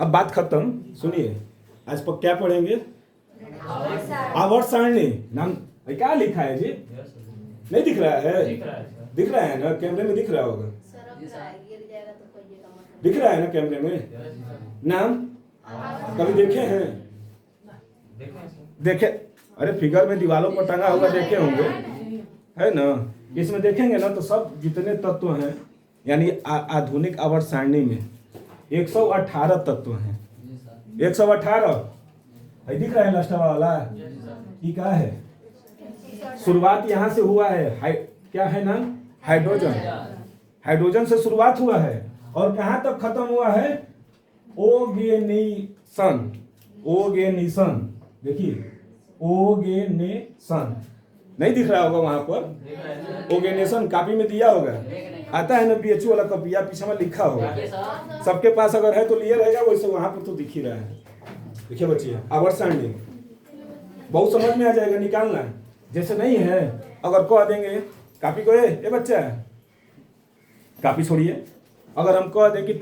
अब बात खत्म। सुनिए, आज पर क्या पढ़ेंगे? आवर्त सारणी। नाम क्या लिखा है जी? नहीं दिख रहा है? दिख रहा है ना? कैमरे में दिख रहा होगा। दिख रहा है ना कैमरे में? नाम कभी देखे हैं? देखे? अरे फिगर में दीवारों पर टंगा हुआ देखे होंगे, है ना? इसमें देखेंगे ना तो सब जितने तत्व हैं, यानी आधुनिक आवर्त सारणी में 118 तत्व हैं। 118 है, दिख रहा है लास्ट वाला? ये क्या है? शुरुआत यहाँ से हुआ है। क्या है ना? हाइड्रोजन। हाइड्रोजन से शुरुआत हुआ है और कहाँ तक खत्म हुआ है? ओगेनेशन। ओगेनेशन, देखिए ओगेनेशन। नहीं दिख रहा होगा वहां पर? ओगेनेशन कॉपी में दिया होगा, आता है ना बीएचयू वाला कॉपी, या पीछे में लिखा होगा। सबके पास अगर है तो लिए रहेगा, वैसे वहां पर तो दिख ही रहा है। देखिए बच्चे, आवर्त सारणी बहुत समझ में आ जाएगा, निकालना है। जैसे नहीं है, अगर कह देंगे कॉपी को, ए बच्चा कॉपी छोड़िए, अगर हम कह दें कि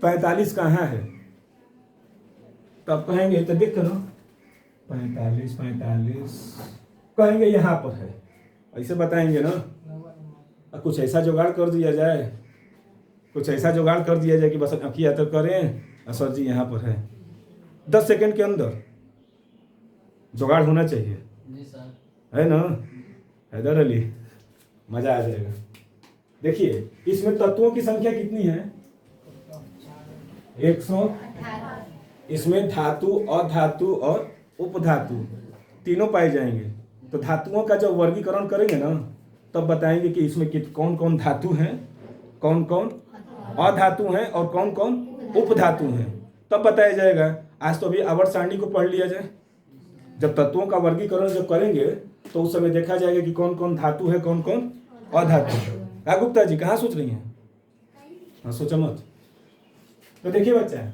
45 कहाँ है, तब कहेंगे तो देख करो 45 कहेंगे यहाँ पर है, ऐसे बताएंगे ना। कुछ ऐसा जुगाड़ कर दिया जाए, कुछ ऐसा जुगाड़ कर दिया जाए कि बस अखिया तो करें, सर जी यहाँ पर है। 10 सेकंड के अंदर जुगाड़ होना चाहिए, है ना हैदर अली? मजा आ जाएगा। देखिए इसमें तत्वों की संख्या कितनी है? 118। इसमें धातु, अधातु और उपधातु तीनों पाए जाएंगे। तो धातुओं का जब वर्गीकरण करेंगे ना, तब बताएंगे कि इसमें कौन कौन धातु हैं, कौन कौन अधातु हैं और कौन कौन उपधातु हैं, तब बताया जाएगा। आज तो अभी आवर्त सारणी को पढ़ लिया जाए। जब तत्वों का वर्गीकरण जब करेंगे तो उस समय देखा जाएगा कि कौन कौन धातु है, कौन कौन अधातु। गुप्ता जी कहाँ सोच रही हैं? हाँ सोचा मत। तो देखिए बच्चा,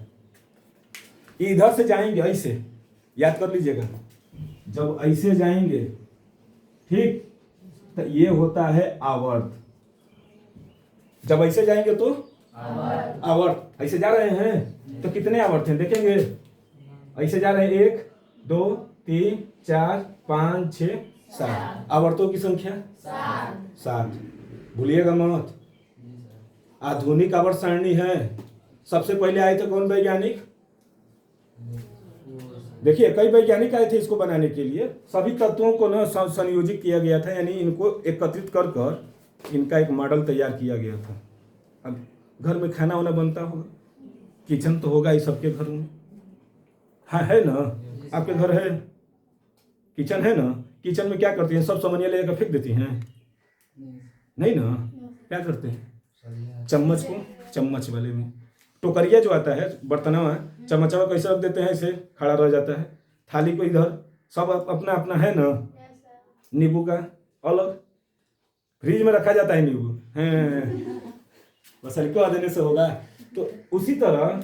इधर से जाएंगे ऐसे, याद कर लीजिएगा, जब ऐसे जाएंगे ठीक, तो ये होता है आवर्त। जब ऐसे जाएंगे तो आवर्त। ऐसे जा रहे हैं तो कितने आवर्त हैं देखेंगे? ऐसे जा रहे हैं 1 2 3 4 5 6 7, आवर्तों की संख्या 7। भूलिएगा मत। आधुनिक आवर्त सारणी है। सबसे पहले आए थे कौन वैज्ञानिक? देखिए कई वैज्ञानिक आए थे इसको बनाने के लिए। सभी तत्वों को ना संयोजित किया गया था, यानी इनको एकत्रित कर कर इनका एक मॉडल तैयार किया गया था। अब घर में खाना वाना बनता होगा, किचन तो होगा ही सबके घर में, हाँ है ना? आपके घर है किचन, है ना? किचन में क्या करती हैं? सब सामान लेकर फेंक देती हैं? नहीं ना, क्या करते हैं? चम्मच को चम्मच वाले में, टोकरिया जो आता है बर्तनों में, चम्मचवा कैसे रख देते हैं? ऐसे खड़ा रह जाता है। थाली को इधर, सब अपना अपना है ना। नींबू का अलग, फ्रिज में रखा जाता है नींबू, हैं बस हल्का देने से होगा। तो उसी तरह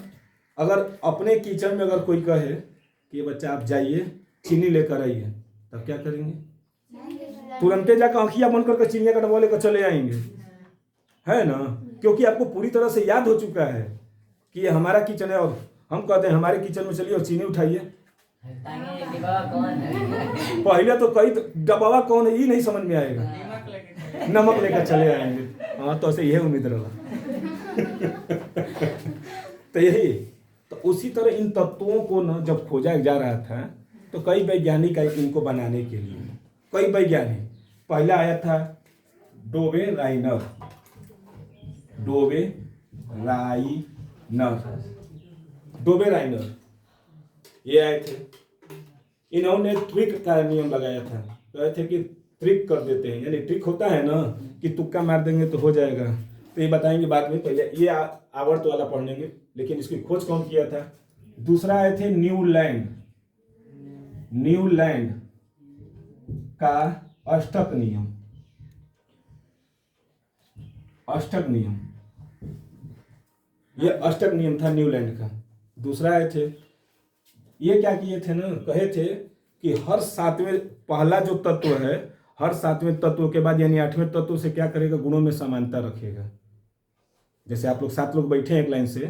अगर अपने किचन में अगर कोई कहे कि बच्चा आप जाइए चीनी लेकर आइए, तब क्या करेंगे? तुरंते जाकर आँखियाँ बंद करके चीनी का डब्बा लेकर चले आएंगे, है ना? क्योंकि आपको पूरी तरह से याद हो चुका है कि ये हमारा किचन है, और हम कहते हैं हमारे किचन में चलिए और चीनी उठाइए। पहले तो कई डब्बा कौन है ये नहीं समझ में आएगा, नमक लेकर चले आएंगे। हाँ तो ऐसे यही उम्मीद रहा। तो यही, तो उसी तरह इन तत्वों को न जब खोजा जा रहा था तो कई वैज्ञानिक आए इनको बनाने के लिए। कई वैज्ञानिक, पहला आया था डोबे राइनर। डोबे राइनर ये आए थे। इन्होंने ट्रिक का नियम लगाया था। कहे थे कि ट्रिक कर देते हैं, यानी ट्रिक होता है ना कि तुक्का मार देंगे तो हो जाएगा। तो ये बताएंगे बाद में, पहले ये आवर्त वाला पढ़ेंगे। लेकिन इसकी खोज कौन किया था? दूसरा आए थे न्यूलैंड का अष्टक नियम। ये अष्टक नियम था न्यूलैंड का। दूसरा आए थे, ये क्या किए थे ना, कहे थे कि हर 7वें, पहला जो तत्व है हर 7वें तत्व के बाद यानी 8वें तत्व से क्या करेगा? गुणों में समानता रखेगा। जैसे आप लोग 7 लोग बैठे हैं एक लाइन से,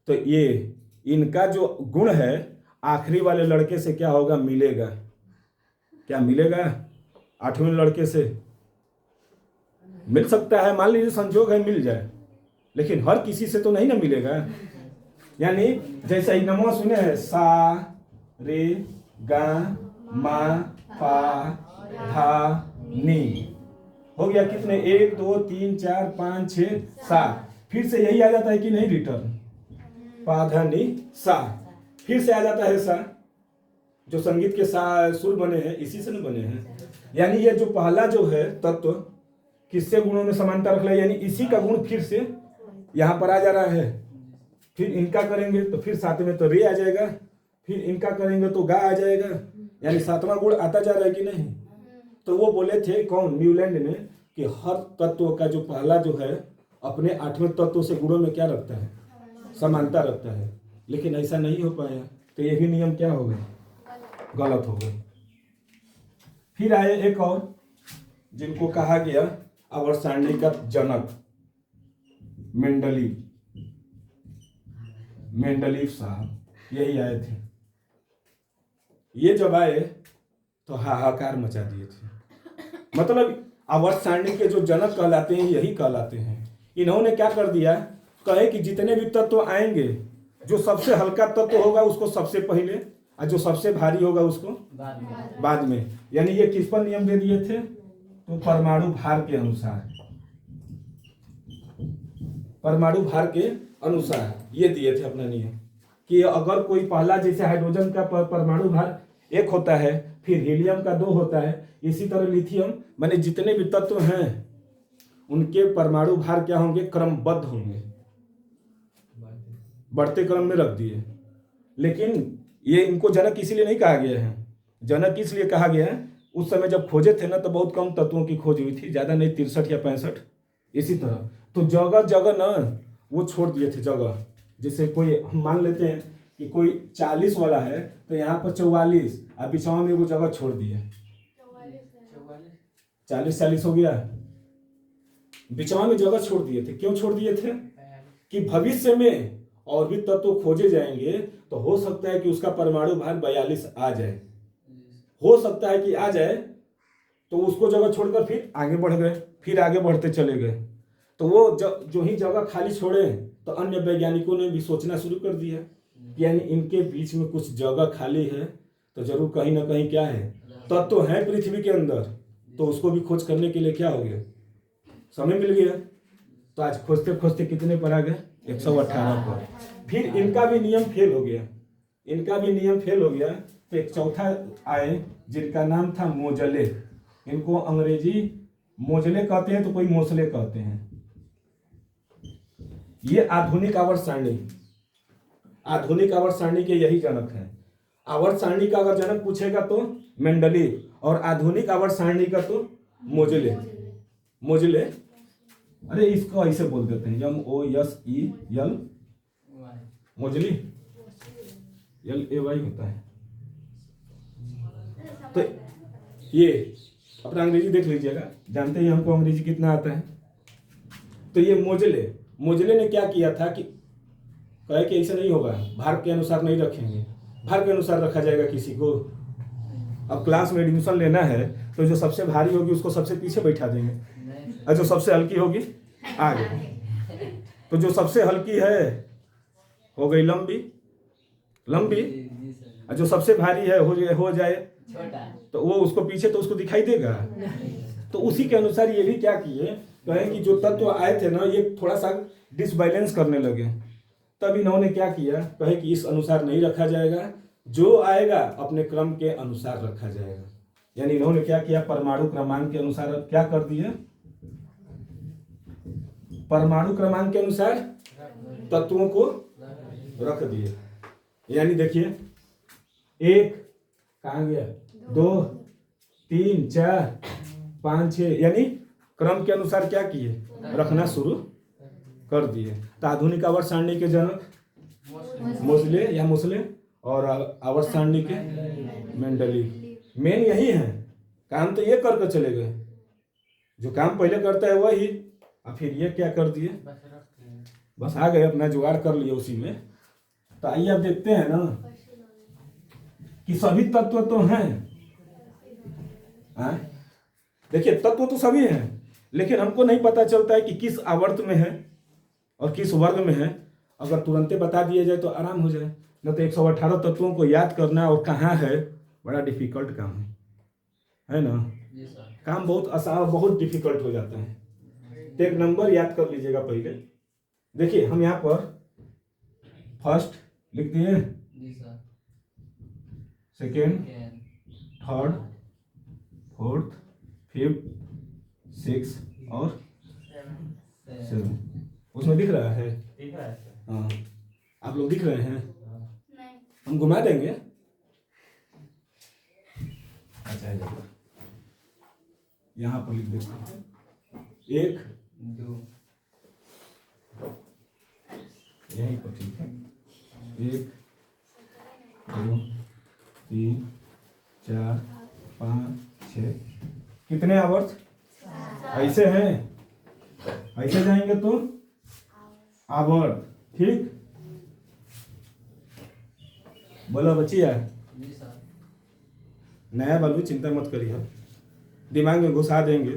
तो ये इनका जो गुण है आखिरी वाले लड़के से क्या होगा, मिलेगा। क्या मिलेगा? 8वें लड़के से मिल सकता है, मान लीजिए संजोग है मिल जाए, लेकिन हर किसी से तो नहीं ना मिलेगा। यानी जैसे नमवा सुने हैं, सा रे गा मा पा धा नी, हो गया कितने, 1 2 3 4 5 6 7, फिर से यही आ जाता है कि नहीं, रिटर्न पा धा नी सा, फिर से आ जाता है सा। जो संगीत के सुर बने हैं इसी से न बने हैं। यानी ये जो पहला जो है तत्व किससे गुणों में समानता रख रहा है, यानी इसी का गुण फिर से यहाँ पर आ जा रहा है। फिर इनका करेंगे तो फिर 7 में तो रे आ जाएगा, फिर इनका करेंगे तो गा आ जाएगा, यानी 7वां गुण आता जा रहा है कि नहीं। तो वो बोले थे कौन, न्यूलैंड ने, कि हर तत्व का जो पहला जो है अपने 8वें तत्व से गुणों में क्या रखता है, समानता रखता है। लेकिन ऐसा नहीं हो पाया, तो ये भी नियम क्या हो गए, गलत हो गए। फिर आए एक और जिनको कहा गया आवर्त सारणी का जनक, मेंडलीव साहब, यही आए थे। ये जब आए तो हाहाकार मचा दिए थे। मतलब आवर्त सारणी के जो जनक कहलाते हैं यही कहलाते हैं। इन्होंने क्या कर दिया, कहे कि जितने भी तत्व आएंगे, जो सबसे हल्का तत्व होगा उसको सबसे पहले, और जो सबसे भारी होगा उसको बाद में। यानी ये किस पर नियम दे दिए थे, तो परमाणु भार के अनुसार, परमाणु भार के अनुसार ये दिए थे अपना नियम, कि अगर कोई पहला, जैसे हाइड्रोजन का परमाणु भार 1 होता है, फिर हीलियम का 2 होता है, इसी तरह लिथियम, माने जितने भी तत्व हैं उनके परमाणु भार क्या होंगे, क्रमबद्ध होंगे, बढ़ते क्रम में रख दिए। लेकिन ये इनको जनक इसीलिए नहीं कहा गया है, जनक इसलिए कहा गया है, उस समय जब खोजे थे ना तो बहुत कम तत्वों की खोज हुई थी, ज्यादा नहीं, 63 या 65, इसी तरह। तो जगह जगह ना वो छोड़ दिए थे जगह। जैसे कोई हम मान लेते हैं कि कोई 40 वाला है, तो यहाँ पर 44, अब बिछावा में वो जगह छोड़ दिए, 40 हो गया, बिछावा में जगह छोड़ दिए थे। क्यों छोड़ दिए थे, कि भविष्य में और भी तत्व खोजे जाएंगे, तो हो सकता है कि उसका परमाणु भार 42 आ जाए, हो सकता है कि आ जाए, तो उसको जगह छोड़कर फिर आगे बढ़ गए, फिर आगे बढ़ते चले गए। तो वो जो ही जगह खाली छोड़े, तो अन्य वैज्ञानिकों ने भी सोचना शुरू कर दिया, यानी इनके बीच में कुछ जगह खाली है, तो जरूर कहीं ना कहीं क्या है, तत्व है पृथ्वी के अंदर। तो उसको भी खोज करने के लिए क्या हो गया, समय मिल गया। तो आज खोजते खोजते कितने पर आ गए, 118 पर। फिर इनका भी नियम फेल हो गया, इनका भी नियम फेल हो गया। तो एक चौथा आए जिनका नाम था मोजले, इनको अंग्रेजी मोजले कहते हैं, तो कोई मोसले कहते हैं। ये आधुनिक आवर्त सारणी, आधुनिक आवर्त सारणी के यही जनक हैं। आवर्त सारणी का अगर जनक पूछेगा तो मेंडलीव, और आधुनिक आवर्त सारणी का तो मोजले। मोजले, अरे इसको ऐसे बोल देते हैं, MOSEL, मोजली, LAY होता है। तो ये अपना अंग्रेजी देख लीजिएगा, जानते हैं हमको अंग्रेजी कितना आता है। तो ये मोजले ने क्या किया था कि कहे कि ऐसे नहीं होगा, भार के अनुसार नहीं रखेंगे, भार के अनुसार रखा जाएगा किसी को। अब क्लास में एडमिशन लेना है, तो जो सबसे भारी होगी उसको सबसे पीछे बैठा देंगे, और जो सबसे हल्की होगी आगे। तो जो सबसे हल्की है हो गई लंबी, और जो सबसे भारी है हो जाए तो वो उसको पीछे, तो उसको दिखाई देगा। तो उसी के अनुसार ये भी क्या किए, कहे कि जो तत्व आए थे ना, ये थोड़ा सा डिसबैलेंस करने लगे। तब इन्होंने क्या किया, कहे कि इस अनुसार नहीं रखा जाएगा, जो आएगा अपने क्रम के अनुसार रखा जाएगा। यानी इन्होंने क्या किया, परमाणु क्रमांक के अनुसार क्या कर दिए, परमाणु क्रमांक के अनुसार तत्वों को रख दिए। यानी देखिए 1 कहाँ गया, 2 3 4 5 6, यानी क्रम के अनुसार क्या किए, रखना शुरू कर दिए। तो आधुनिक आवर्त सारणी के जनक मोसले या मुसले, और आवर्त सारणी के मेंडलीव। मेन यही है, काम तो ये करके चले गए, जो काम पहले करता है वही, और फिर ये क्या कर दिए, बस आ गए, अपना जुगाड़ कर लिए उसी में। तो आइए अब देखते हैं ना कि सभी तत्व तो हैं। देखिए तत्व तो सभी हैं, लेकिन हमको नहीं पता चलता है कि किस आवर्त में है और किस वर्ग में है। अगर तुरंते बता दिया जाए तो आराम हो जाए, न तो 118 तत्वों को याद करना और कहाँ है बड़ा डिफिकल्ट काम है ना। काम बहुत आसान, बहुत डिफिकल्ट हो जाता है। तो एक नंबर याद कर लीजिएगा पहले। देखिए हम यहाँ पर फर्स्ट लिख दिए, second, third, fourth, fifth, six और 7। उसमें दिख रहा है? हाँ, आप लोग दिख रहे हैं? नहीं। हम घुमा देंगे। अच्छा यहाँ पर लिख देते हैं 1 2, यहीं पर ठीक है। 1 2 3 4 5 6। कितने आवर्त? ऐसे हैं, ऐसे जाएंगे तो आवर्त। ठीक, बोलो बच्चिया। नया बालू चिंता मत करिए, दिमाग में घुसा देंगे।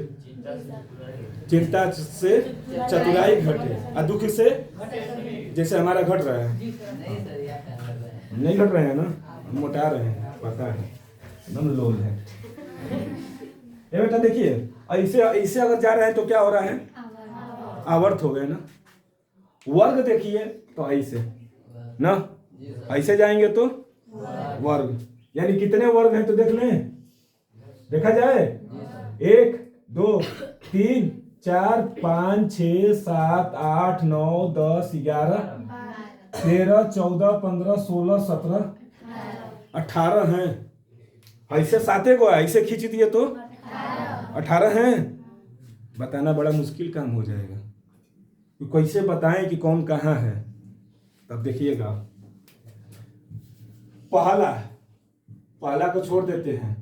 चिंता से चतुराई घटे और दुख से, जैसे हमारा घट रहा है। नहीं घट रहे हैं ना, मोटा रहे हैं, पता है, एकदम लोल है। ये बेटा देखिए, ऐसे ऐसे अगर जा रहे हैं तो क्या हो रहा है? आवर्त हो गए ना। वर्ग देखिए तो ऐसे ना, ऐसे जाएंगे तो वर्ग। यानी कितने वर्ग हैं तो देख लें, देखा जाए 1 2 3 4 5 6 7 8 9 10 11 13 14 15 16 17 18 हैं। ऐसे 7 को ऐसे खींच दिए तो 18 हैं। बताना बड़ा मुश्किल काम हो जाएगा, तो कैसे बताएं कि कौन कहाँ है। तब देखिएगा, पहला को छोड़ देते हैं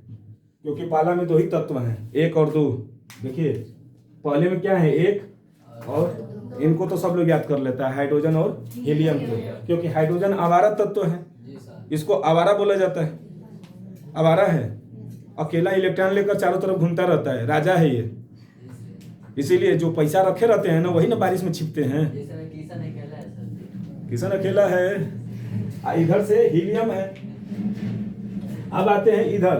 क्योंकि पहला में 2 ही तत्व हैं, 1 और 2। देखिए पहले में क्या है? 1 और, इनको तो सब लोग याद कर लेता है, हाइड्रोजन और हीलियम को, क्योंकि हाइड्रोजन आवारा तत्व है, इसको आवारा बोला जाता है। आवारा है, अकेला इलेक्ट्रॉन लेकर चारों तरफ घूमता रहता है, राजा है ये। इसीलिए जो पैसा रखे रहते हैं ना, वही ना बारिश में छिपते हैं। किशन अकेला है। इधर से हीलियम है। अब आते हैं इधर,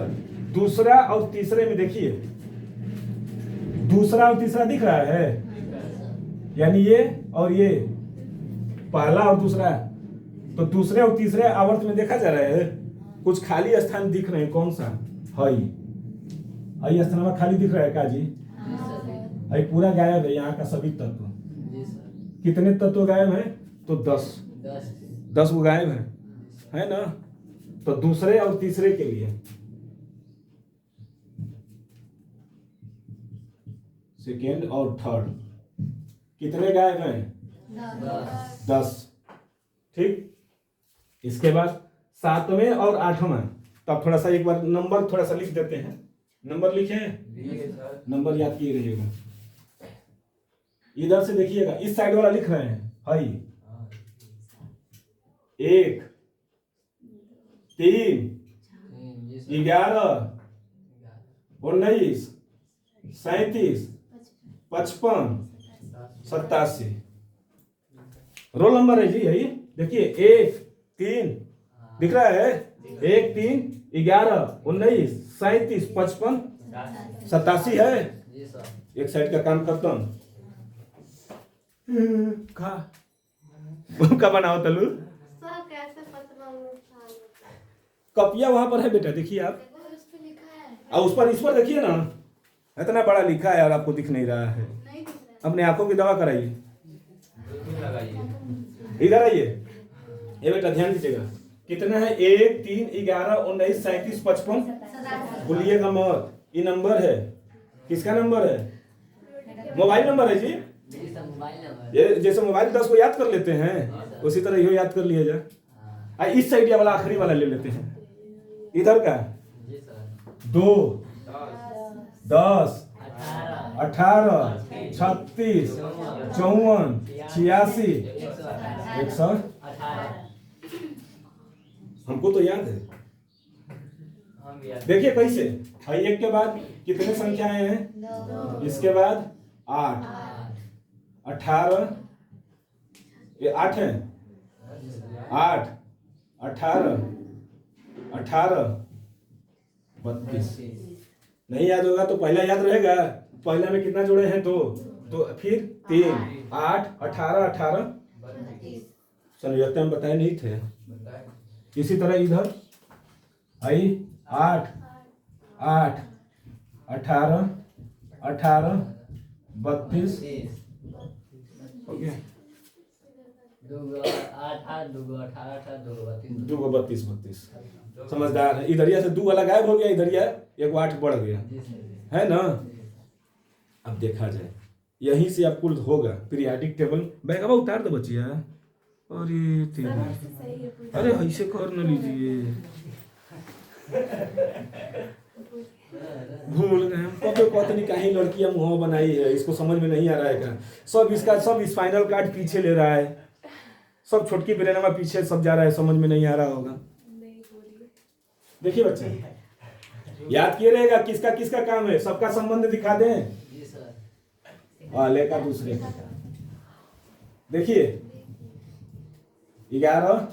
दूसरा और तीसरे में देखिए, दूसरा और तीसरा दिख रहा है, यानी ये और ये, पहला और दूसरा। तो दूसरे और तीसरे आवर्त में देखा जा रहा है कुछ खाली स्थान दिख रहे हैं। कौन सा? हई स्थान में खाली दिख रहा है का जी? हई पूरा गायब है, यहाँ का सभी तत्व। कितने तत्व गायब हैं? तो 10 वो गायब है ना। तो दूसरे और तीसरे के लिए, सेकेंड और थर्ड, कितने गायब हैं? 10। ठीक, इसके बाद 7वें और 8वां। तो अब थोड़ा सा एक बार नंबर थोड़ा सा लिख देते हैं। नंबर लिखे, नंबर याद किए रहिएगा। इधर से देखिएगा, इस साइड वाला लिख रहे हैं, हाई 1 3 11 19 37 55 87। रोल नंबर है जी, यही देखिए 1 3 दिख रहा है, 1 3 11 19 37 55 87 है। एक साइड का काम करता हूँ। का बनाओ तलू, कपिया वहां पर है बेटा, देखिए आप। और उस पर, इस पर देखिए ना, इतना बड़ा लिखा है और आपको दिख नहीं रहा है। अपने आंखों की दवा कराइए, इधर आइए। ये बेटा ध्यान दीजिएगा, कितना है? 1 3 11 19 37 55। भूलिएगा मत, ये नंबर है। किसका नंबर है? मोबाइल नंबर है जी। ये जैसे मोबाइल 10 को याद कर लेते हैं, उसी तरह यो याद कर लिया जाए। इस साइड वाला आखिरी वाला ले लेते हैं। इधर का 2 10 18 36 54 86 118। हमको तो याद है। देखिए कैसे, भाई 1 के बाद कितने संख्याएं हैं? इसके बाद 8, 18, ये 8 है, 8, 18, 32। नहीं याद होगा तो पहला याद रहेगा। पहला में कितना जोड़े हैं? 2, तो फिर 3, 8, 18, 18, चलो हम बताए नहीं थे। इसी तरह इधर आई 8, 8, 18, 18, 32 हो गया। 2 32। समझदार है। इधरिया से 2 वाला गायब हो गया, इधरिया 1 8 बढ़ गया, है ना। अब देखा जाए, यहीं से आपको होगा पीरियाडिक टेबल। बैगवा उतार दो बच्चिया। अरे ऐसे कर न लीजिए, भूल गए हम। पता कहीं लड़कियां मुंह बनाई है, इसको समझ में नहीं आ रहा है क्या। सब इसका सब स्पाइनल कार्ड पीछे ले रहा है, सब छोटकी ब्रेनमा पीछे सब जा रहा है, समझ में नहीं आ रहा होगा। देखिए बच्चे, याद किए रहेगा किसका किसका काम है, सबका संबंध दिखा दें वाले का दूसरे का। देखिए 11,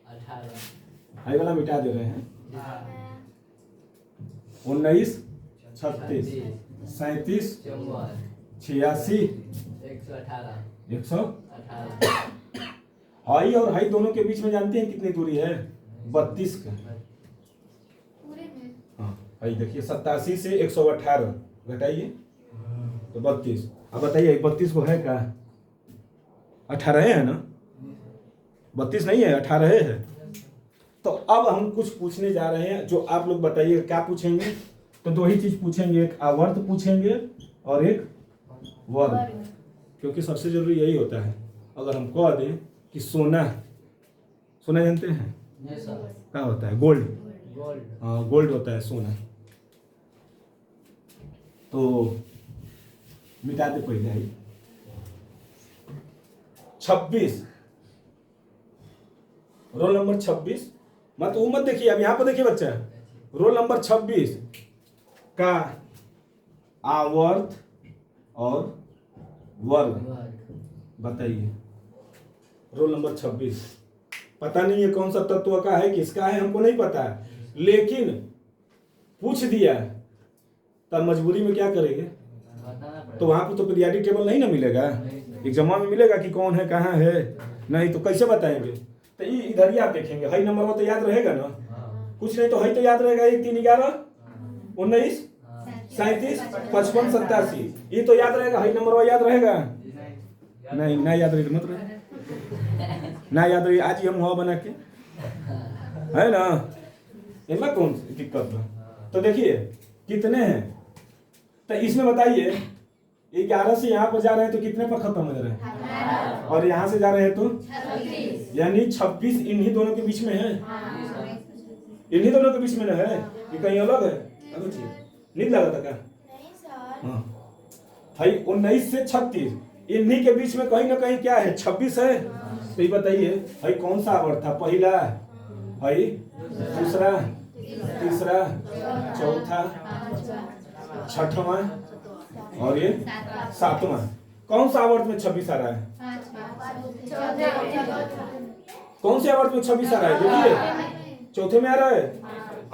18 आई वाला मिटा दे रहे हैं। 19, 36, 37, 86, 118। हाई और हाई दोनों के बीच में जानते हैं कितनी दूरी है? 32 का। हाँ भाई देखिए 87 से 118 घटाइए तो 32। अब बताइए 32 को है क्या? 18 है ना, 32 नहीं है, 18 है। तो अब हम कुछ पूछने जा रहे हैं, जो आप लोग बताइए क्या पूछेंगे। तो 2 ही चीज पूछेंगे, एक आवर्त पूछेंगे और एक वर्ग, क्योंकि सबसे जरूरी यही होता है। अगर हम कह दें कि सोना, सोना जानते हैं क्या होता है? गोल्ड। हाँ गोल्ड होता है सोना। तो मिटा दे पहले ही 26, रोल नंबर 26। मत वो मत देखिए, अब यहाँ पर देखिए बच्चा, रोल नंबर 26 का आवर्त और वर्ग बताइए। रोल नंबर 26 पता नहीं है कौन सा तत्व का है, किसका है, हमको नहीं पता है, लेकिन पूछ दिया तब मजबूरी में क्या करेंगे। तो वहां पर तो पीरियाडिक टेबल नहीं ना मिलेगा, एग्जाम में मिलेगा कि कौन है कहाँ है, नहीं तो कैसे बताएंगे। तो इधर ही आप देखेंगे, हाई नंबर वो तो याद रहेगा ना, कुछ नहीं तो हाई तो याद रहेगा। 1 3 11 19 37 55 87 ये तो याद रहेगा, हाई नंबर वो याद रहेगा। नहीं ना याद रहे मत रहे, ना याद रही आज ही हम हुआ बना के, है ना, इनमें कौन सी दिक्कत है। तो देखिए कितने हैं, तो इसमें बताइए 11 से यहाँ पर जा रहे हैं तो कितने पर खत्म हो रहे हैं, और यहाँ से जा रहे हैं तो 26, यानी 26 इन्हीं दोनों के बीच में है। इन्हीं दोनों के बीच में ना है कि कहीं अलग है? नींद लगा था क्या? हाँ भाई 19 से 36 इन्हीं के बीच में कहीं ना कहीं क्या है? 26 है। तो ये बताइए भाई कौन सा आवर्त था? पहला, भाई दूसरा, तीसरा, चौथा, छठवां और ये 7वां। कौन सा आवर्त में 26 आ रहा है? कौन से आवर्त में 26 आ रहा है? देखिए चौथे में आ रहा है।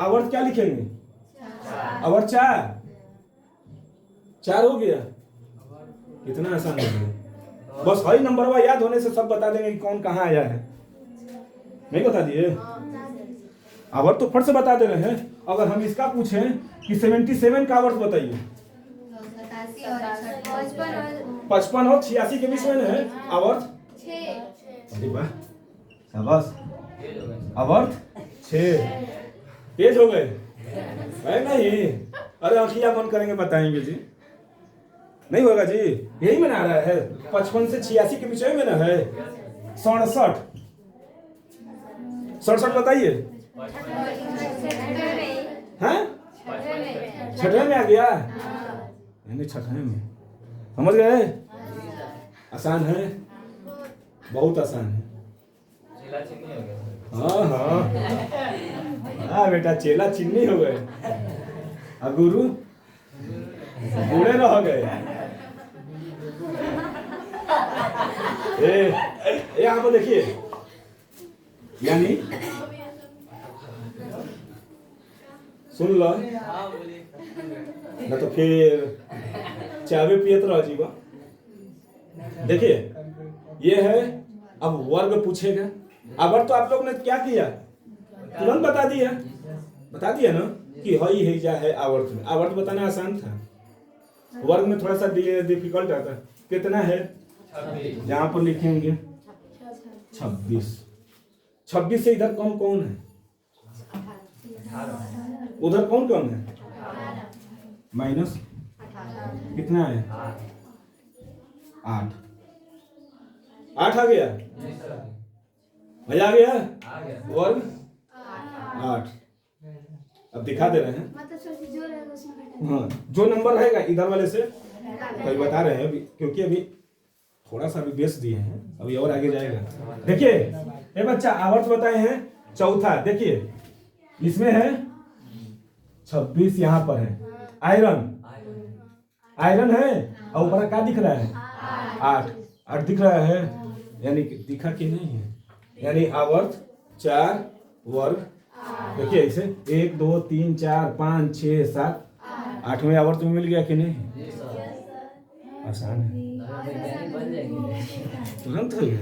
आवर्त क्या लिखेंगे? आवर्त 4 हो गया। कितना आसान है, बस भाई नंबर वा याद होने से सब बता देंगे कि कौन कहाँ आया है। नहीं बता दिए, आवर्त तो फट से बता दे रहे हैं। अगर हम इसका पूछें कि 77 का आवर्त बताइए, 55 और 86 के बीच में है आवर्त 6। शाबाश, आवर्त 6 तेज हो गए है नहीं? अरे आँखियां बंद करेंगे बताएंगे जी, नहीं होगा जी। यही में आ रहा है 55 से 86 के बीच में ना है। 67 बताइए। हैं? छठे में आ गया, यानी छठे में। समझ गए? आसान है। बहुत आसान है। चेला चिन्नी हो गया। हाँ हाँ हाँ बेटा, चेला चिन्नी हो गए और गुरु बूढ़े रह गए। यहाँ पर देखिए, यानी सुन लो न तो फिर चाबी पियत रह जीवा। देखिए ये है, अब वर्ग पूछेगा। अब तो आप लोग ने क्या किया, तुरंत बता दिया ना कि हई है जा है आवर्त में। आवर्त बताना आसान था, वर्ग में थोड़ा सा डिफिकल्ट आता। कितना है, यहाँ पर लिखेंगे 26। 26 से इधर कौन कौन है, उधर कौन कौन है, माइनस कितना है, 8। 8 आ गया, मजा आ गया। वर्ग 8। अब दिखा दे रहे हैं, हाँ जो नंबर रहेगा इधर वाले से कई बता रहे हैं क्योंकि अभी थोड़ा सा भी बेस दिए हैं, अभी और आगे जाएगा। देखिए ये बच्चा आवर्त बताए हैं चौथा। देखिए इसमें है 26, यहाँ पर है आयरन है और ऊपर क्या दिख रहा है, 8 दिख रहा है, यानी दिखा कि नहीं है, यानी आवर्त 4 वर्ग। देखिए ऐसे 1 2 3 4 5 6 7 8वें आवर्त में मिल गया कि नहीं, आसान है, तुरंत हो गया।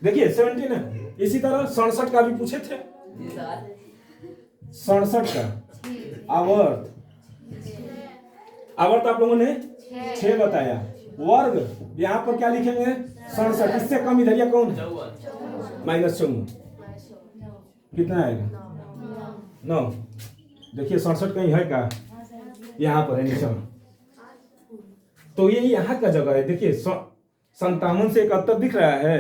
देखिए 17 है। इसी तरह 67 का भी पूछे थे, 67 का आवर्त आप लोगों ने 6 बताया। वर्ग यहाँ पर क्या लिखेंगे, 67। इससे कम इधर या कौन है, -54। कितना आएगा, 9। देखिए 67 कहीं है का, यहाँ पर है नीचे, तो ये यहाँ का जगह है। देखिए 57 से 71 दिख रहा है,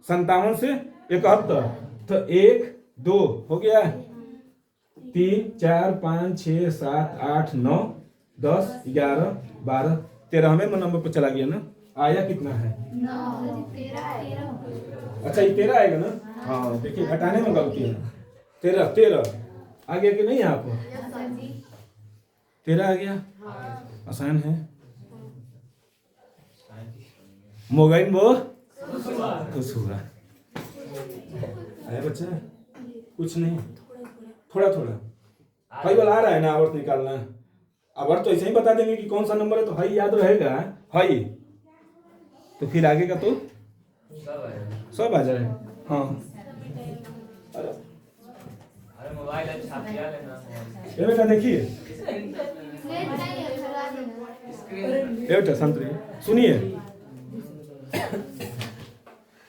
57 से 71, तो 1 2 हो गया, 3 4 5 6 7 8 9 10 11 12 13वें नंबर पर चला गया ना। आया कितना है, 13। अच्छा ये 13 आएगा ना, हाँ देखिए घटाने में गलती है, 13 आ गया कि नहीं, यहाँ पर 13 आ गया, आसान है। मोबाइल वो खुश हुआ है बच्चा, कुछ नहीं, थोड़ा कई बार आ रहा है ना आवर्त निकालना। आवर्त तो ऐसे ही बता देंगे कि कौन सा नंबर है, तो हाई याद रहेगा, हाई तो फिर आगे का तो सब आ जाए। हाँ अरे मोबाइल अच्छा किया लेना, ये बेटा देखिए, ये बेटा संतरी सुनिए,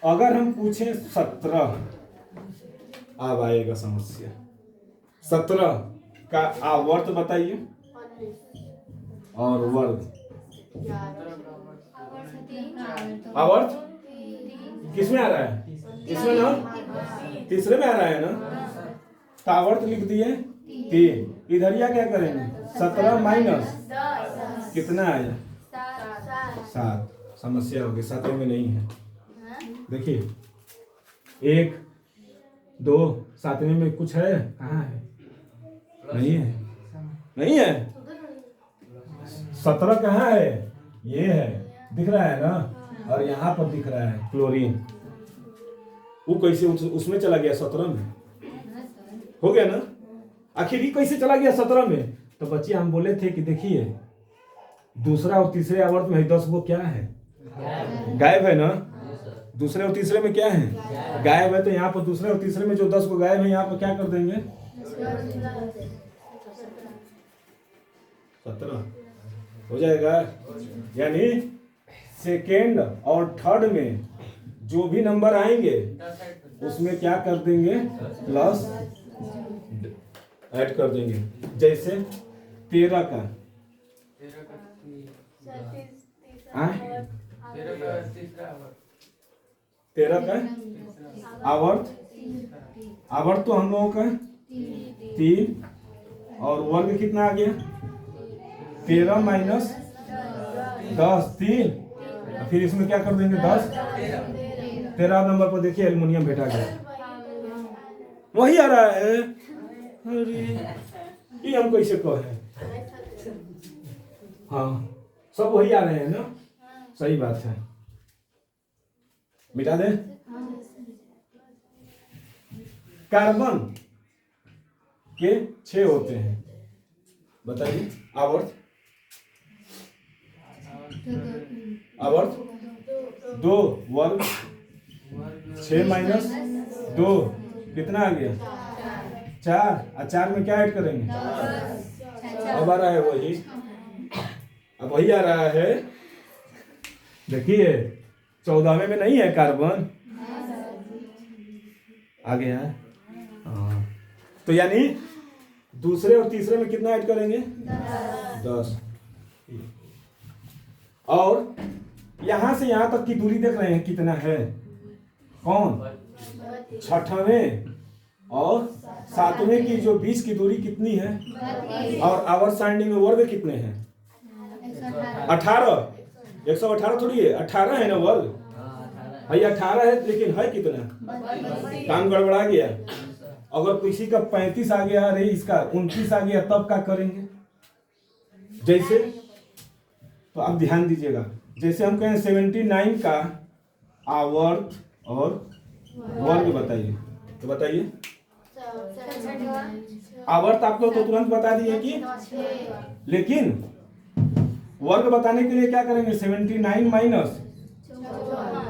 अगर हम पूछें 17, अब आएगा समस्या। 17 का आवर्त बताइए और वर्ग। आवर्त किसमें आ रहा है, इसमें ना, तीसरे में आ रहा है ना, तो आवर्त लिख दिए 3। इधर या क्या करेंगे, 17 माइनस कितना आया, 7। समस्या होगी, 7वें में नहीं है। देखिए 1 2 7वें में कुछ है, कहाँ है, नहीं है। 17 कहाँ है, ये है, दिख रहा है ना, और यहाँ पर दिख रहा है क्लोरीन। वो कैसे उसमें चला गया, 17 में हो गया ना। आखिर ये कैसे चला गया 17 में, तो बच्चे हम बोले थे कि देखिए दूसरा और तीसरे आवर्त में 10 वो क्या है, गायब है ना। दूसरे और तीसरे में क्या है, गायब है, तो यहाँ पर दूसरे और तीसरे में जो 10 को गायब है, यहाँ पर क्या कर देंगे, 17 हो जाएगा। यानी सेकेंड और थर्ड में जो भी नंबर आएंगे उसमें क्या कर देंगे, प्लस ऐड कर देंगे। जैसे 13 का 13 का आवर्त तो हम लोगों का 3 और वर्ग कितना आ गया, 13 माइनस 10 3, फिर इसमें क्या कर देंगे 10 13 नंबर पर देखिए एल्युमिनियम भेटा गया, वही आ रहा है। अरे ये हम कैसे कहे? हाँ सब वही आ रहे हैं ना, सही बात है। मिटा दे। कार्बन के 6 होते हैं, बताइए। आवर्त आवर्त 2 वर्ग 6 माइनस 2 कितना आ गया? 4। और 4 में क्या ऐड करेंगे? अब आ रहा है वही, अब वही आ रहा है। देखिए 14वें में नहीं है कार्बन, आ गया है। हाँ तो यानी दूसरे और तीसरे में कितना ऐड करेंगे? 10। और यहां से यहां तक की दूरी देख रहे हैं कितना है? कौन? 6वें और 7वें की जो बीच की दूरी कितनी है? और आवर्त सारणी में वर्ग कितने हैं? 18। 118 थोड़ी है, 18 है ना वर्ग। भाई 18 है, लेकिन है कितना? काम गड़बड़ा गया। अगर किसी का 35 आ गया, अरे इसका 29 आ गया, तब क्या करेंगे? जैसे तो आप ध्यान दीजिएगा, जैसे हम कहें 79 का आवर्त और वर्ग बताइए, तो बताइए। आवर्त आप लोग तो तुरंत बता दिए कि, लेकिन वर्ग बताने के लिए क्या करेंगे? 79 माइनस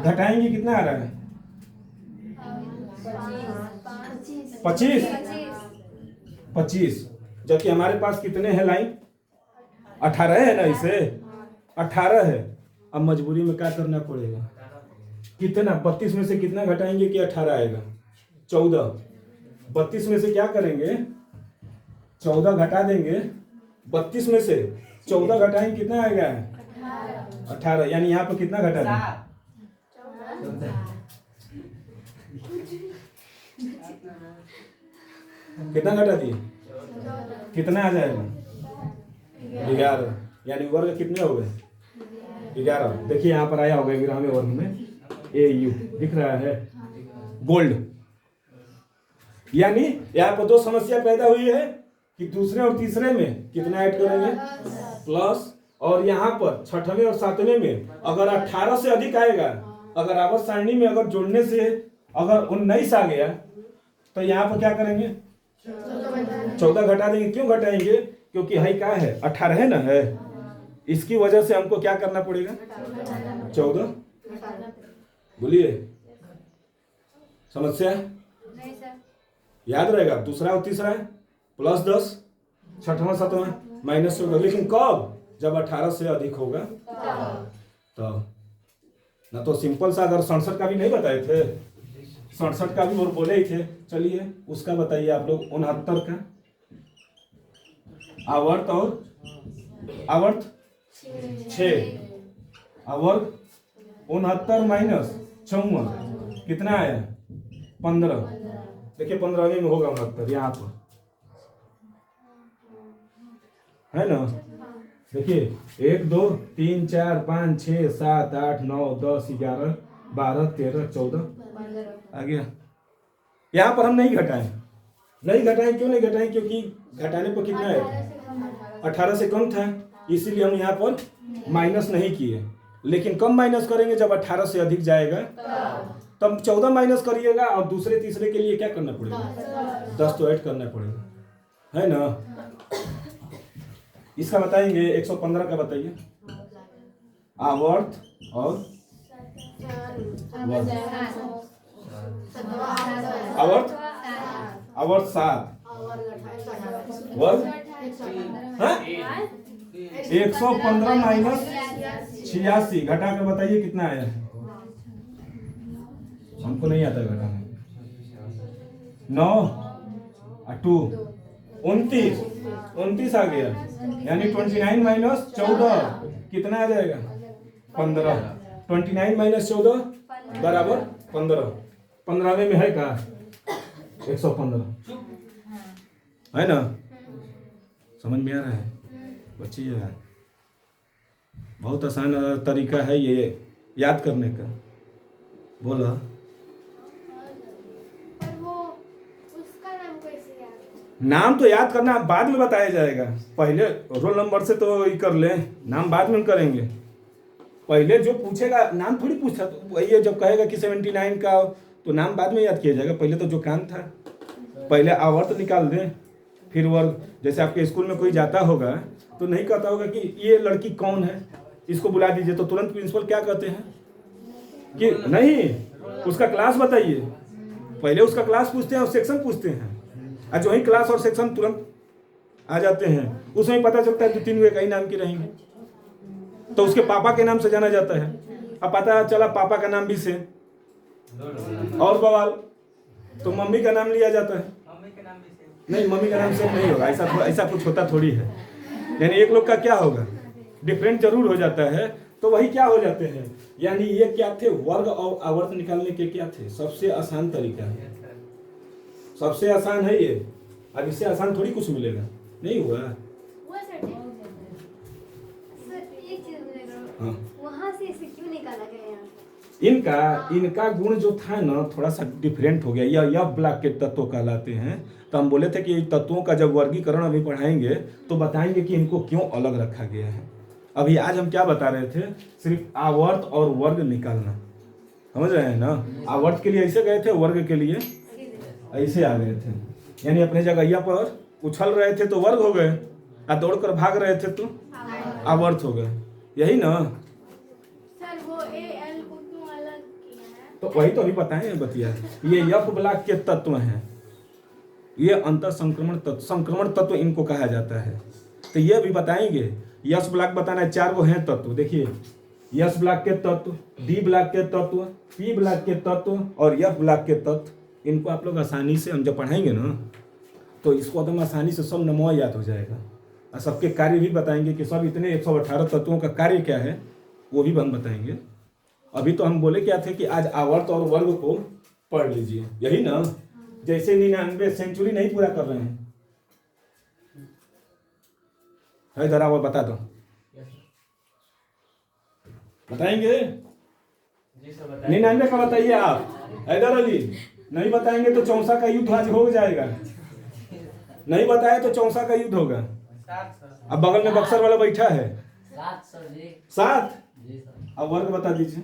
घटाएंगे, कितना आ रहा है? 25। जबकि हमारे पास कितने हैं लाइन? 18 है ना, इसे 18 है। अब मजबूरी में क्या करना पड़ेगा? कितना? 32 में से कितना घटाएंगे कि 18 आएगा? 14। 32 में से क्या करेंगे? 14 घटा देंगे। 32 में से 14 घटाएंगे, कितना आएगा? 18। यानी यहाँ पर कितना घटा दें? कितना घटा दिए? कितना आ जाएगा? 11। यानी वर्ग कितने हो गए? 11। देखिए यहाँ पर आया होगा 11वें वर्ग में AU दिख रहा है, गोल्ड। यानी यहाँ पर 2 समस्या पैदा हुई है कि दूसरे और तीसरे में कितना ऐड करेंगे? प्लस। और यहाँ पर 6वें और 7वें में अगर 18 से अधिक आएगा, अगर आवर्त सारणी में अगर जोड़ने से अगर 19 आ गया, तो यहाँ पर क्या करेंगे? 14 घटा देंगे। क्यों घटाएंगे? क्योंकि है क्या है? 18 है ना, है। इसकी वजह से हमको क्या करना पड़ेगा? 14। बोलिए समस्या याद रहेगा। दूसरा और तीसरा है प्लस 10, 6वां 7वां माइनस 14। लेकिन कब? जब 18 से अधिक होगा तो। ना तो सिंपल सा, अगर 67 का भी नहीं बताए थे, 67 का भी और बोले ही थे। चलिए उसका बताइए आप लोग। 69 का आवर्त और आवर्त 6 आवर्त 69 माइनस 54 कितना आया? 15। देखिए 15वें में होगा 69 यहाँ पर, है ना। देखिए 1 2 3 4 5 6 7 8 9 10 11 12 13 14 आ गया। यहाँ पर हम नहीं घटाएं। क्यों नहीं घटाएं? क्योंकि घटाने पर कितना है? 18 से कम था, इसीलिए हम यहाँ पर माइनस नहीं किए। लेकिन कम माइनस करेंगे जब 18 से अधिक जाएगा, तब 14 माइनस करिएगा। और दूसरे तीसरे के लिए क्या करना पड़ेगा? 10 तो ऐड करना पड़ेगा, है ना। इसका बताएंगे। 115 का बताइए। आवर्त और आवर्त 7 वर्ग 115 माइनस 86 घटा कर बताइए कितना आया? हमको नहीं आता घटाना। 9 और 2 29 आ गया। यानी 29 माइनस 14 कितना आ जाएगा? 15। 29 माइनस 14 बराबर 15। 15वें में है का? 115 है ना। समझ में आ रहा है बच्ची? बहुत आसान तरीका है ये याद करने का। बोला नाम तो याद करना बाद में बताया जाएगा, पहले रोल नंबर से तो ये कर ले, नाम बाद में करेंगे। पहले जो पूछेगा नाम थोड़ी पूछता, तो ये जब कहेगा कि 79 का तो नाम बाद में याद किया जाएगा, पहले तो जो काम था पहले आवर्त निकाल दें फिर वर्ग। जैसे आपके स्कूल में कोई जाता होगा तो नहीं कहता होगा कि ये लड़की कौन है, इसको बुला दीजिए, तो तुरंत प्रिंसिपल क्या कहते हैं कि नहीं उसका क्लास बताइए। पहले उसका क्लास पूछते हैं और सेक्शन पूछते हैं, और जो ही क्लास और सेक्शन तुरंत आ जाते हैं उसमें पता चलता है 2-3 वे कई नाम की रहेंगे, तो उसके पापा के नाम से जाना जाता है। अब पता चला पापा का नाम भी से और बवाल, तो मम्मी का नाम लिया जाता है। नहीं, मम्मी का नाम सेम नहीं होगा, ऐसा कुछ होता थोड़ी है। यानी एक लोग का क्या होगा, डिफरेंट जरूर हो जाता है। तो वही क्या हो जाते हैं, यानी ये क्या थे, वर्ग और आवर्त निकालने के क्या थे, सबसे आसान तरीका है, सबसे आसान है ये। अब इससे आसान थोड़ी कुछ मिलेगा, नहीं हुआ। हाँ। वहाँ से इसे क्यों निकाला गया यहाँ? इनका गुण जो था ना थोड़ा सा डिफरेंट हो गया। यह ब्लॉक के तत्व कहलाते हैं। तो हम बोले थे कि तत्वों का जब वर्गीकरण अभी पढ़ाएंगे तो बताएंगे कि इनको क्यों अलग रखा गया है। अभी आज हम क्या बता रहे थे, सिर्फ आवर्त और वर्ग निकालना, समझ रहे हैं ना। आवर्त के लिए ऐसे गए थे, वर्ग के लिए ऐसे आ गए थे। यानी अपने जगह पर उछल रहे थे तो वर्ग हो गए, और दौड़ कर भाग रहे थे तो आवर्त हो गए, यही ना। सर वो AL को क्यों अलग किया है? तो वही तो अभी बताएं बतिया। ये यफ ब्लॉक के तत्व हैं, ये अंतर संक्रमण तत्व इनको कहा जाता है। तो ये अभी बताएंगे। यस ब्लॉक बताना है, 4 गो हैं तत्व। देखिए, यस ब्लॉक के तत्व, डी ब्लॉक के तत्व, पी ब्लॉक के तत्व और यफ ब्लॉक के तत्व। इनको आप लोग आसानी से हम जब पढ़ाएंगे ना तो इसको एकदम आसानी से सब नमूना याद हो जाएगा। और सबके कार्य भी बताएंगे कि सब इतने 118 तत्वों का कार्य क्या है, वो भी हम बताएंगे। अभी तो हम बोले क्या थे कि आज आवर्त और वर्ग को पढ़ लीजिए, यही ना। जैसे 99 सेंचुरी नहीं पूरा कर रहे हैं, है जरा वो बता दो, बताएंगे। जी सर बताइए। 99 का बताइए आप, हैदर अली। नहीं बताएंगे तो 64 का युद्ध आज हो जाएगा, नहीं बताए तो 64 का युद्ध होगा। अब बगल में बक्सर वाला बैठा है, 7। अब वर्ग बता दीजिए।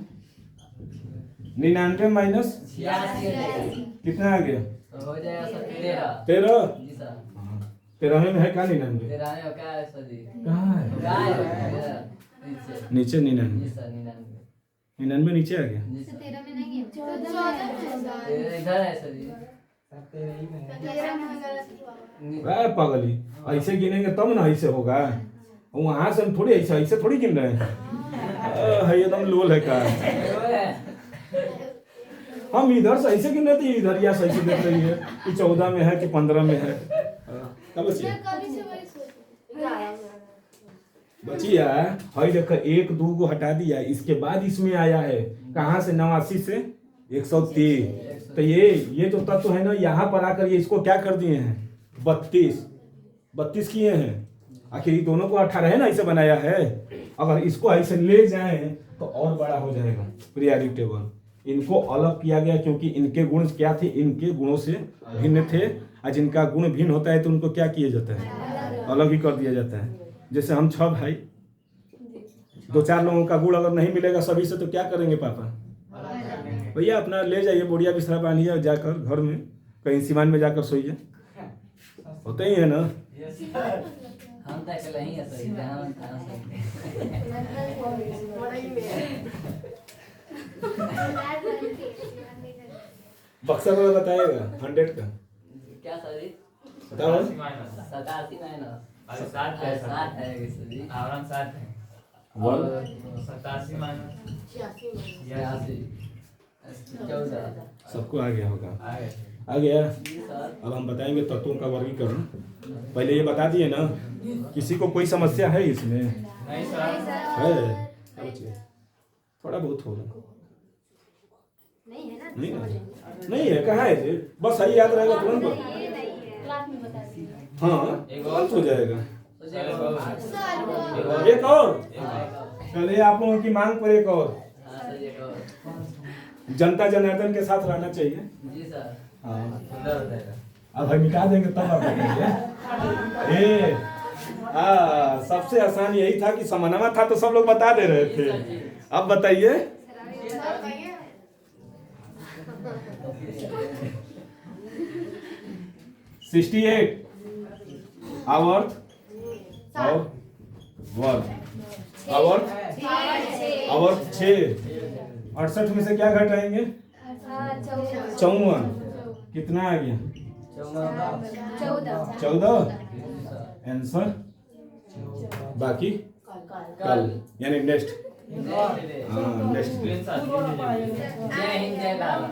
99 माइनस कितना आ गया, हो जाएगा सर 13। 13। जी सर। 13 में है क्या 99? 13 में क्या है सर जी? कहाँ है? क्या है? नीचे 99। जी सर 99। 99 नीचे आ गया। जी सर। 13 में नहीं है, 14 में। इधर है सर जी। 13 में गलत हुआ। पागली, ऐसे गिनेंगे तब ना ऐसे होगा। वहां से हम थोड़ी ऐसे थोड़ी गिन रहे हैं, है एकदम लोल है का। हम इधर से ऐसे गिन रहे थे, इधर या सही से देख रही है कि 14 में है कि 15 में है। कब बचिए मैं कभी से वही सोच रहा हूँ। बचिया है, देखो 1 2 को हटा दिया, इसके बाद इसमें आया है कहाँ से, 89 से 103। तो ये जो तत्व है ना, यहाँ पर आकर ये इसको क्या कर दिए हैं, 32 किए हैं। आखिर ये दोनों को 18 है ना, ऐसे बनाया है। अगर इसको ऐसे ले जाएं तो और बड़ा हो जाएगा पीरियोडिक टेबल। इनको अलग किया गया क्योंकि इनके गुण क्या थे, इनके गुणों से भिन्न थे। और जिनका गुण भिन्न होता है तो उनको क्या किया जाता है, अलग ही कर दिया जाता है। जैसे हम 6 भाई, 2-4 लोगों का गुण अगर नहीं मिलेगा सभी से तो क्या करेंगे पापा, भैया अपना ले जाइए, बोरिया बिस्तरा बांधिए, जाकर घर में कहीं सिवान में जाकर सोइए। होते ही है ना। हम तक नहीं है सर, जहाँ कहाँ से। बक्सर वाला बताएगा 100 का क्या सर जी? बताओ। 87 माइनस 87 माइनस अरे 7 है सर। 7 है सर जी। आवरण 7 है। वर्ग? और 87 माइनस 86 14। सबको आ गया होगा, आ गए। आ गया। जी सर। अब हम बताएंगे तत्वों का वर्गीकरण। पहले ये बता दिए ना, किसी को कोई समस्या है इसमें? नहीं सर। है क्या बच्चे? थोड़ा बहुत होगा, नहीं है ना, नहीं है, नहीं है, कहाँ है ये? बस सही याद रहेगा तुरंत। ये नहीं है। क्लास में बता दीजिए। हाँ तुरंत हो जाएगा। सर वो एक और चलिए, आप लोगों की मांग पर एक और। हाँ सर एक और। जनता जनार्दन के साथ रहना चाहिए। जी सर। हाँ सुंदर हो जाएगा। अब हम मिटा देंगे तब आप बताइए। ए सबसे आसान यही था कि समन्वय था तो सब लोग बता दे रहे थे। अब बताइए। सर भैया 68 आवर्त और वर्ग आवर्त आवर्त 6। 68 में से क्या घटाएंगे? 54। कितना आ गया? 14। आंसर बाकी कल यानी नेक्स्ट। हाँ नेक्स्ट। जय हिंद जय भारत।